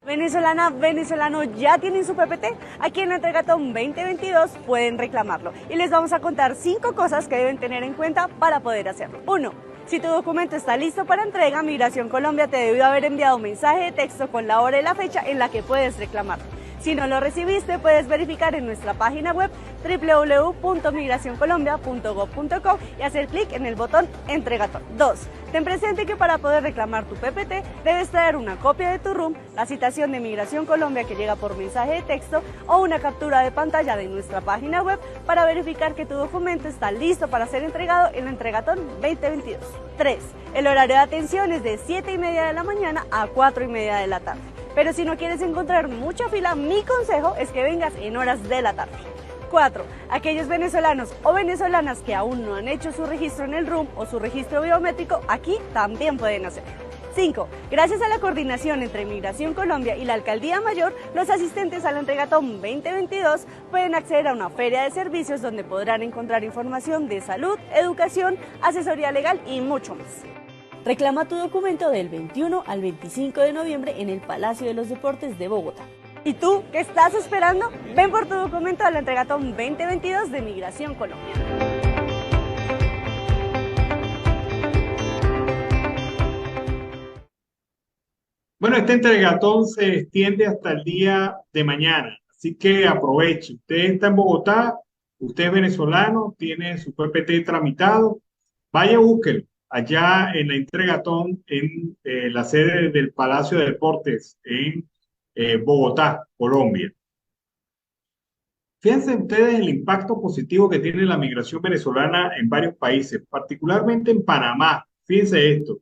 Venezolana, venezolano, ¿ya tienen su PPT? Aquí en la Entregatón 2022 pueden reclamarlo y les vamos a contar 5 cosas que deben tener en cuenta para poder hacerlo. 1. Si tu documento está listo para entrega, Migración Colombia te debió haber enviado un mensaje de texto con la hora y la fecha en la que puedes reclamarlo. Si no lo recibiste, puedes verificar en nuestra página web www.migracioncolombia.gov.co y hacer clic en el botón Entregatón. 2. Ten presente que para poder reclamar tu PPT debes traer una copia de tu RUM, la citación de Migración Colombia que llega por mensaje de texto o una captura de pantalla de nuestra página web para verificar que tu documento está listo para ser entregado en la Entregatón 2022. 3. El horario de atención es de 7:30 de la mañana a 4:30 de la tarde. Pero si no quieres encontrar mucha fila, mi consejo es que vengas en horas de la tarde. 4. Aquellos venezolanos o venezolanas que aún no han hecho su registro en el RUM o su registro biométrico, aquí también pueden hacerlo. 5. Gracias a la coordinación entre Migración Colombia y la Alcaldía Mayor, los asistentes a la Entregatón 2022 pueden acceder a una feria de servicios donde podrán encontrar información de salud, educación, asesoría legal y mucho más. Reclama tu documento del 21 al 25 de noviembre en el Palacio de los Deportes de Bogotá. ¿Y tú qué estás esperando? Ven por tu documento a la Entregatón 2022 de Migración Colombia. Bueno, este entregatón se extiende hasta el día de mañana, así que aproveche. Usted está en Bogotá, usted es venezolano, tiene su PPT tramitado, vaya, búsquelo allá en la entregatón en la sede del Palacio de Deportes en Bogotá, Colombia. Fíjense ustedes el impacto positivo que tiene la migración venezolana en varios países, particularmente en Panamá. Fíjense esto.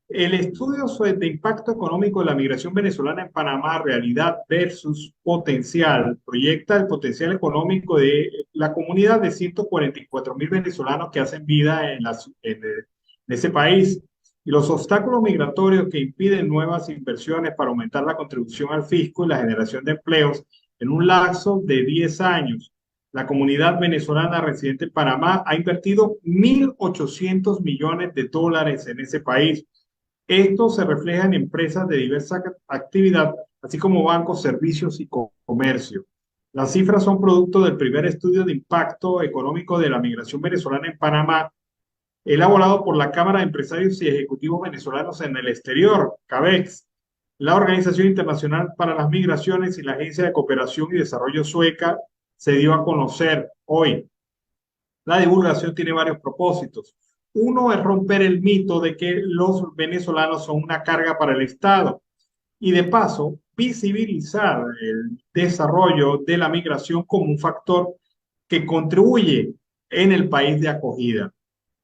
El estudio de impacto económico de la migración venezolana en Panamá, realidad versus potencial, proyecta el potencial económico de la comunidad de 144.000 venezolanos que hacen vida en ese país y los obstáculos migratorios que impiden nuevas inversiones para aumentar la contribución al fisco y la generación de empleos en un lapso de 10 años. La comunidad venezolana residente en Panamá ha invertido 1.800 millones de dólares en ese país. Esto se refleja en empresas de diversa actividad, así como bancos, servicios y comercio. Las cifras son producto del primer estudio de impacto económico de la migración venezolana en Panamá, elaborado por la Cámara de Empresarios y Ejecutivos Venezolanos en el Exterior, CABEX, la Organización Internacional para las Migraciones y la Agencia de Cooperación y Desarrollo Sueca se dio a conocer hoy. La divulgación tiene varios propósitos. Uno es romper el mito de que los venezolanos son una carga para el Estado y de paso visibilizar el desarrollo de la migración como un factor que contribuye en el país de acogida.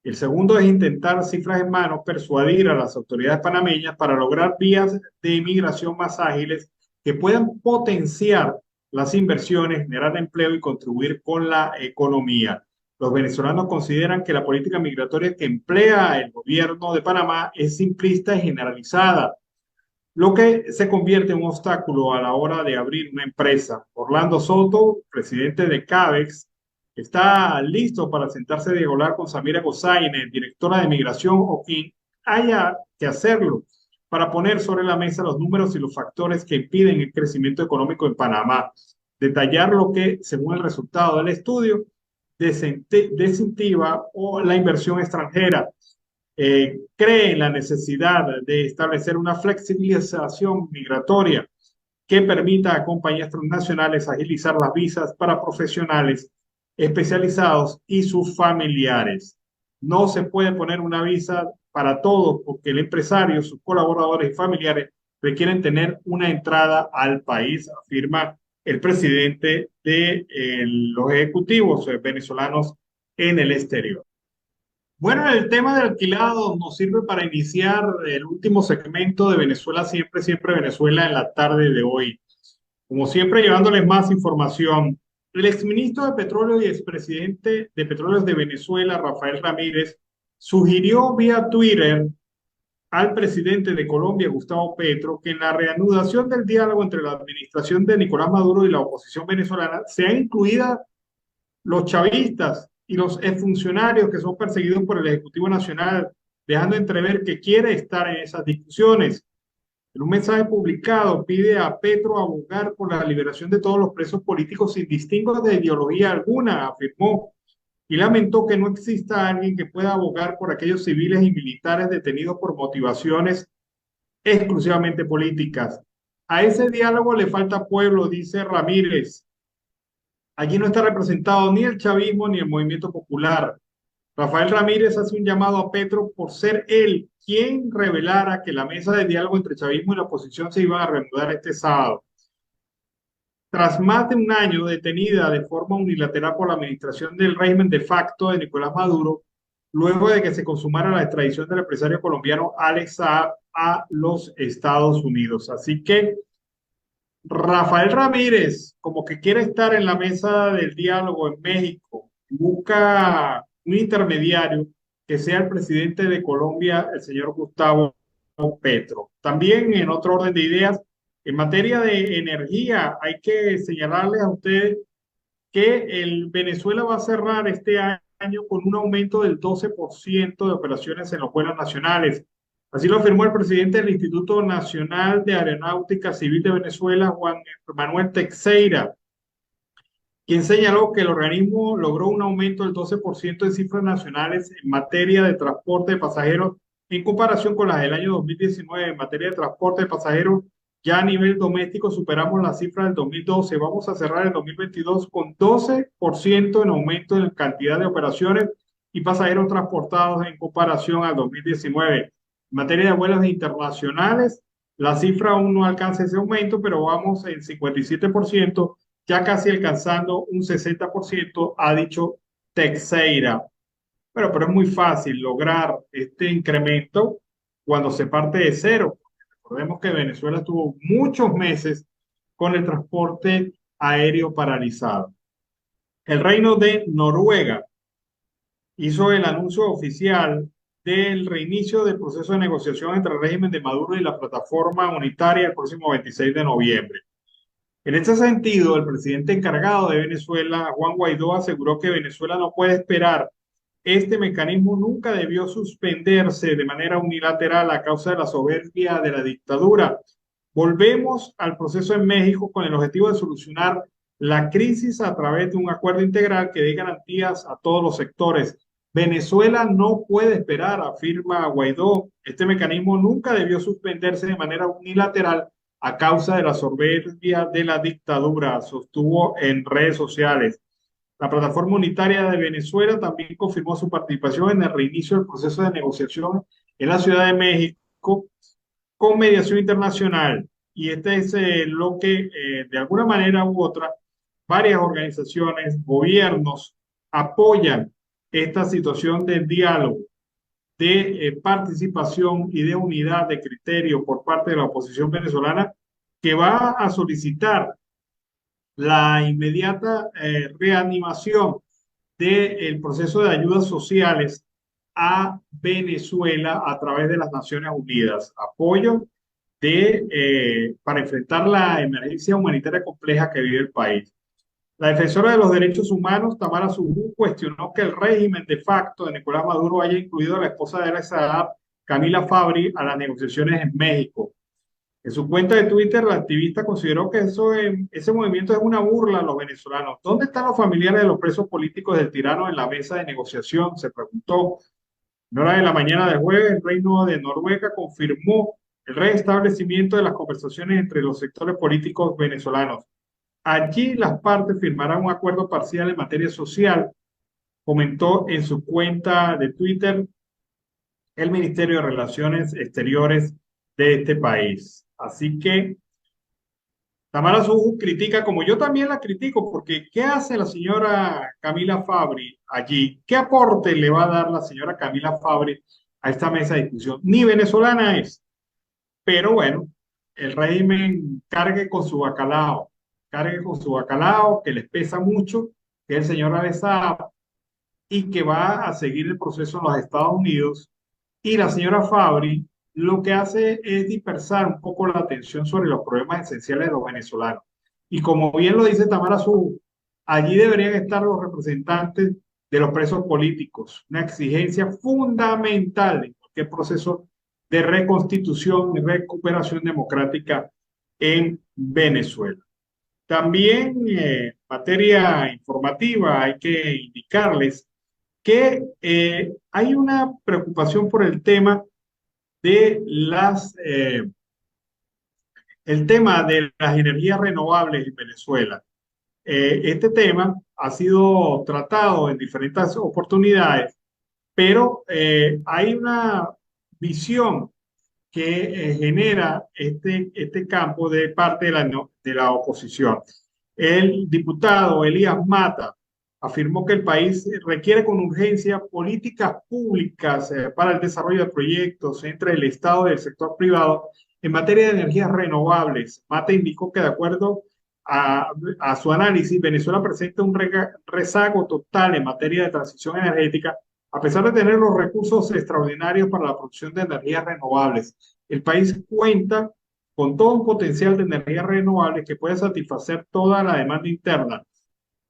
El segundo es intentar, cifras en mano, persuadir a las autoridades panameñas para lograr vías de inmigración más ágiles que puedan potenciar las inversiones, generar empleo y contribuir con la economía. Los venezolanos consideran que la política migratoria que emplea el gobierno de Panamá es simplista y generalizada, lo que se convierte en un obstáculo a la hora de abrir una empresa. Orlando Soto, presidente de CABEX, está listo para sentarse a dialogar con Samira Gozaine, directora de migración, o quien haya que hacerlo, para poner sobre la mesa los números y los factores que impiden el crecimiento económico en Panamá. Detallar lo que, según el resultado del estudio, desincentiva o la inversión extranjera. Cree en la necesidad de establecer una flexibilización migratoria que permita a compañías transnacionales agilizar las visas para profesionales especializados y sus familiares. No se puede poner una visa para todos porque el empresario, sus colaboradores y familiares requieren tener una entrada al país, afirma el presidente de los ejecutivos venezolanos en el exterior. Bueno, el tema del alquilado nos sirve para iniciar el último segmento de Venezuela Siempre, Siempre Venezuela en la tarde de hoy. Como siempre, llevándoles más información. El exministro de Petróleo y expresidente de Petróleos de Venezuela, Rafael Ramírez, sugirió vía Twitter al presidente de Colombia, Gustavo Petro, que en la reanudación del diálogo entre la administración de Nicolás Maduro y la oposición venezolana sean incluidas los chavistas y los exfuncionarios que son perseguidos por el Ejecutivo Nacional, dejando entrever que quiere estar en esas discusiones. En un mensaje publicado pide a Petro abogar por la liberación de todos los presos políticos sin distingo de ideología alguna, afirmó, y lamentó que no exista alguien que pueda abogar por aquellos civiles y militares detenidos por motivaciones exclusivamente políticas. A ese diálogo le falta pueblo, dice Ramírez. Allí no está representado ni el chavismo ni el movimiento popular. Rafael Ramírez hace un llamado a Petro por ser él quien revelara que la mesa de diálogo entre chavismo y la oposición se iba a reanudar este sábado. Tras más de un año detenida de forma unilateral por la administración del régimen de facto de Nicolás Maduro, luego de que se consumara la extradición del empresario colombiano Alex Saab a los Estados Unidos. Así que Rafael Ramírez, como que quiere estar en la mesa del diálogo en México, busca un intermediario que sea el presidente de Colombia, el señor Gustavo Petro. También en otro orden de ideas, en materia de energía, hay que señalarles a ustedes que Venezuela va a cerrar este año con un aumento del 12% de operaciones en los vuelos nacionales. Así lo afirmó el presidente del Instituto Nacional de Aeronáutica Civil de Venezuela, Juan Manuel Teixeira, quien señaló que el organismo logró un aumento del 12% de cifras nacionales en materia de transporte de pasajeros en comparación con las del año 2019. En materia de transporte de pasajeros, ya a nivel doméstico superamos la cifra del 2012. Vamos a cerrar el 2022 con 12% en aumento en cantidad de operaciones y pasajeros transportados en comparación al 2019. En materia de vuelos internacionales, la cifra aún no alcanza ese aumento, pero vamos en 57%, ya casi alcanzando un 60%, ha dicho Teixeira. Pero es muy fácil lograr este incremento cuando se parte de cero. Recordemos que Venezuela estuvo muchos meses con el transporte aéreo paralizado. El Reino de Noruega hizo el anuncio oficial del reinicio del proceso de negociación entre el régimen de Maduro y la plataforma unitaria el próximo 26 de noviembre. En este sentido, el presidente encargado de Venezuela, Juan Guaidó, aseguró que Venezuela no puede esperar. Este mecanismo nunca debió suspenderse de manera unilateral a causa de la soberbia de la dictadura. Volvemos al proceso en México con el objetivo de solucionar la crisis a través de un acuerdo integral que dé garantías a todos los sectores. Venezuela no puede esperar, afirma Guaidó. Este mecanismo nunca debió suspenderse de manera unilateral a causa de la soberbia de la dictadura, sostuvo en redes sociales. La plataforma unitaria de Venezuela también confirmó su participación en el reinicio del proceso de negociación en la Ciudad de México con mediación internacional. Y este es lo que, de alguna manera u otra, varias organizaciones, gobiernos apoyan esta situación de diálogo, de participación y de unidad de criterio por parte de la oposición venezolana, que va a solicitar la inmediata reanimación del proceso de ayudas sociales a Venezuela a través de las Naciones Unidas. Apoyo para enfrentar la emergencia humanitaria compleja que vive el país. La defensora de los derechos humanos, Tamara Zubú, cuestionó que el régimen de facto de Nicolás Maduro haya incluido a la esposa de esa edad, Camila Fabri, a las negociaciones en México. En su cuenta de Twitter, la activista consideró que ese movimiento es una burla a los venezolanos. ¿Dónde están los familiares de los presos políticos del tirano en la mesa de negociación? Se preguntó. En hora de la mañana del jueves, el Reino de Noruega confirmó el restablecimiento de las conversaciones entre los sectores políticos venezolanos. Allí las partes firmarán un acuerdo parcial en materia social, comentó en su cuenta de Twitter el Ministerio de Relaciones Exteriores de este país. Así que Tamara Zubú critica, como yo también la critico, porque ¿qué hace la señora Camila Fabri allí? ¿Qué aporte le va a dar la señora Camila Fabri a esta mesa de discusión? Ni venezolana es, pero bueno, el régimen cargue con su bacalao, que les pesa mucho, que es el señor Alessandro, y que va a seguir el proceso en los Estados Unidos. Y la señora Fabri lo que hace es dispersar un poco la atención sobre los problemas esenciales de los venezolanos. Y como bien lo dice Tamara Zubú, allí deberían estar los representantes de los presos políticos, una exigencia fundamental en cualquier proceso de reconstitución y recuperación democrática en Venezuela. También en materia informativa hay que indicarles que hay una preocupación por el tema de el tema de las energías renovables en Venezuela. Este tema ha sido tratado en diferentes oportunidades, pero hay una visión que genera este campo de parte de la oposición. El diputado Elías Mata afirmó que el país requiere con urgencia políticas públicas para el desarrollo de proyectos entre el Estado y el sector privado en materia de energías renovables. Mata indicó que de acuerdo a su análisis, Venezuela presenta un rezago total en materia de transición energética, a pesar de tener los recursos extraordinarios para la producción de energías renovables. El país cuenta con todo un potencial de energías renovables que puede satisfacer toda la demanda interna.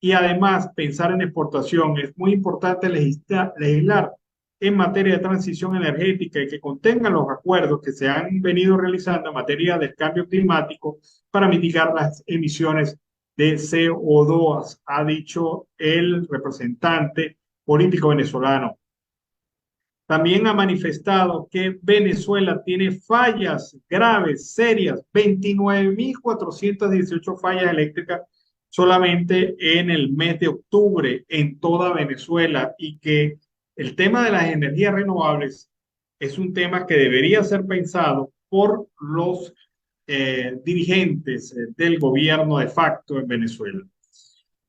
Y además, pensar en exportación. Es muy importante legislar en materia de transición energética y que contengan los acuerdos que se han venido realizando en materia del cambio climático para mitigar las emisiones de CO2, ha dicho el representante político venezolano. También ha manifestado que Venezuela tiene fallas graves, serias, 29.418 fallas eléctricas solamente en el mes de octubre en toda Venezuela, y que el tema de las energías renovables es un tema que debería ser pensado por los dirigentes del gobierno de facto en Venezuela.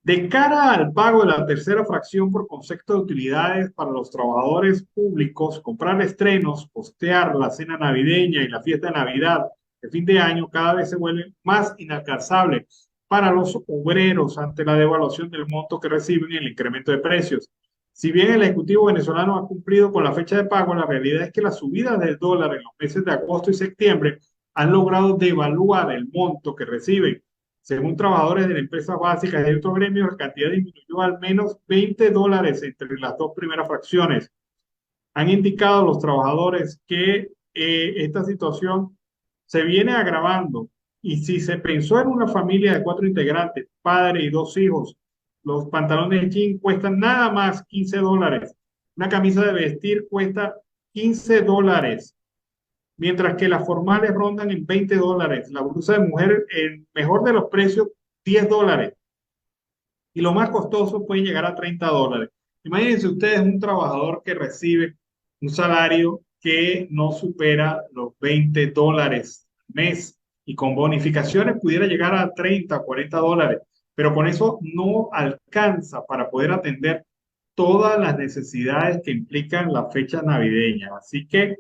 De cara al pago de la tercera fracción por concepto de utilidades para los trabajadores públicos, comprar estrenos, postear la cena navideña y la fiesta de Navidad de fin de año cada vez se vuelve más inalcanzable para los obreros ante la devaluación del monto que reciben y el incremento de precios. Si bien el Ejecutivo venezolano ha cumplido con la fecha de pago, la realidad es que la subida del dólar en los meses de agosto y septiembre han logrado devaluar el monto que reciben. Según trabajadores de la empresa básica y de otros gremios, la cantidad disminuyó al menos $20 entre las dos primeras fracciones. Han indicado los trabajadores que esta situación se viene agravando y si se pensó en una familia de 4 integrantes, padre y 2 hijos, los pantalones de jean cuestan nada más $15. Una camisa de vestir cuesta $15. Mientras que las formales rondan en $20. La blusa de mujer, el mejor de los precios, $10. Y lo más costoso puede llegar a $30. Imagínense ustedes un trabajador que recibe un salario que no supera los $20 al mes y con bonificaciones pudiera llegar a $30 o $40. Pero con eso no alcanza para poder atender todas las necesidades que implican la fecha navideña. Así que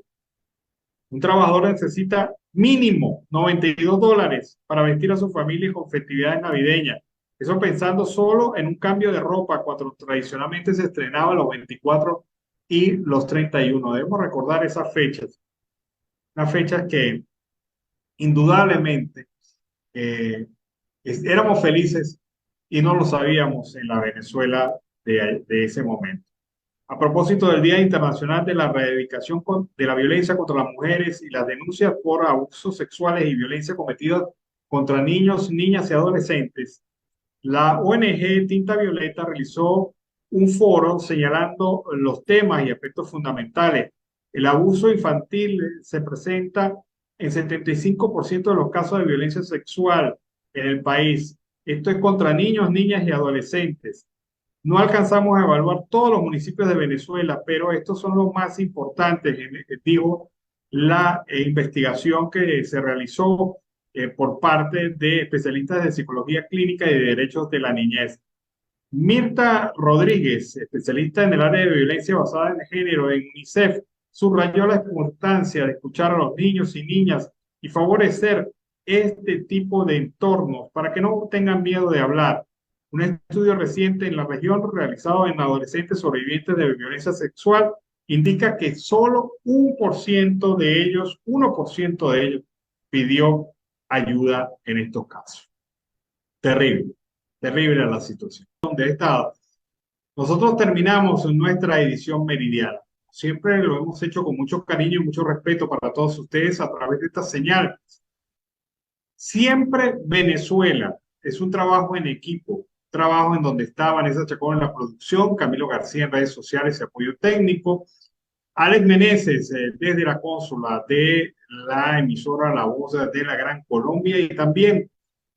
un trabajador necesita mínimo $92 para vestir a su familia con festividades navideñas. Eso pensando solo en un cambio de ropa cuando tradicionalmente se estrenaba los 24 y los 31. Debemos recordar esas fechas. Unas fechas que indudablemente éramos felices y no lo sabíamos en la Venezuela de ese momento. A propósito del Día Internacional de la Erradicación de la Violencia contra las Mujeres y las denuncias por abusos sexuales y violencia cometidos contra niños, niñas y adolescentes, la ONG Tinta Violeta realizó un foro señalando los temas y aspectos fundamentales. El abuso infantil se presenta en 75% de los casos de violencia sexual en el país. Esto es contra niños, niñas y adolescentes. No alcanzamos a evaluar todos los municipios de Venezuela, pero estos son los más importantes, dijo la investigación que se realizó por parte de especialistas de psicología clínica y de derechos de la niñez. Mirta Rodríguez, especialista en el área de violencia basada en género en UNICEF, subrayó la importancia de escuchar a los niños y niñas y favorecer este tipo de entornos para que no tengan miedo de hablar. Un estudio reciente en la región realizado en adolescentes sobrevivientes de violencia sexual indica que solo 1% de ellos pidió ayuda en estos casos. Terrible, terrible la situación donde he estado. Nosotros terminamos nuestra edición meridiana. Siempre lo hemos hecho con mucho cariño y mucho respeto para todos ustedes a través de esta señal. Siempre Venezuela es un trabajo en equipo. Trabajo en donde está Vanessa Chacón en la producción, Camilo García en redes sociales y apoyo técnico, Alex Meneses desde la cónsula de la emisora La Voz de la Gran Colombia y también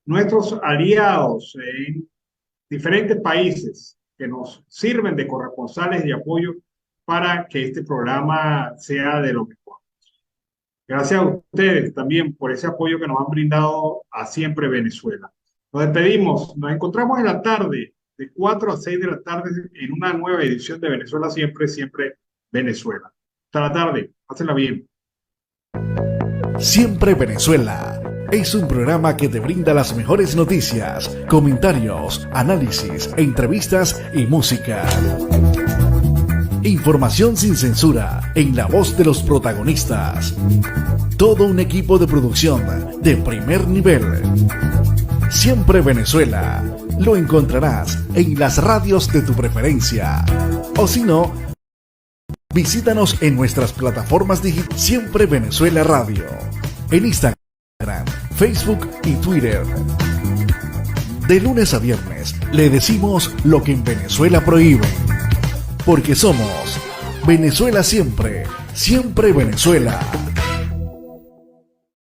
nuestros aliados en diferentes países que nos sirven de corresponsales de apoyo para que este programa sea de lo mejor. Gracias a ustedes también por ese apoyo que nos han brindado a Siempre Venezuela. Nos despedimos, nos encontramos en la tarde, de 4 a 6 de la tarde, en una nueva edición de Venezuela Siempre, Siempre Venezuela. Hasta la tarde, pásenla bien. Siempre Venezuela es un programa que te brinda las mejores noticias, comentarios, análisis, entrevistas y música. Información sin censura, en la voz de los protagonistas. Todo un equipo de producción de primer nivel. Siempre Venezuela. Lo encontrarás en las radios de tu preferencia. O si no, visítanos en nuestras plataformas digitales. Siempre Venezuela Radio. En Instagram, Facebook y Twitter. De lunes a viernes le decimos lo que en Venezuela prohíben. Porque somos Venezuela Siempre. Siempre Venezuela.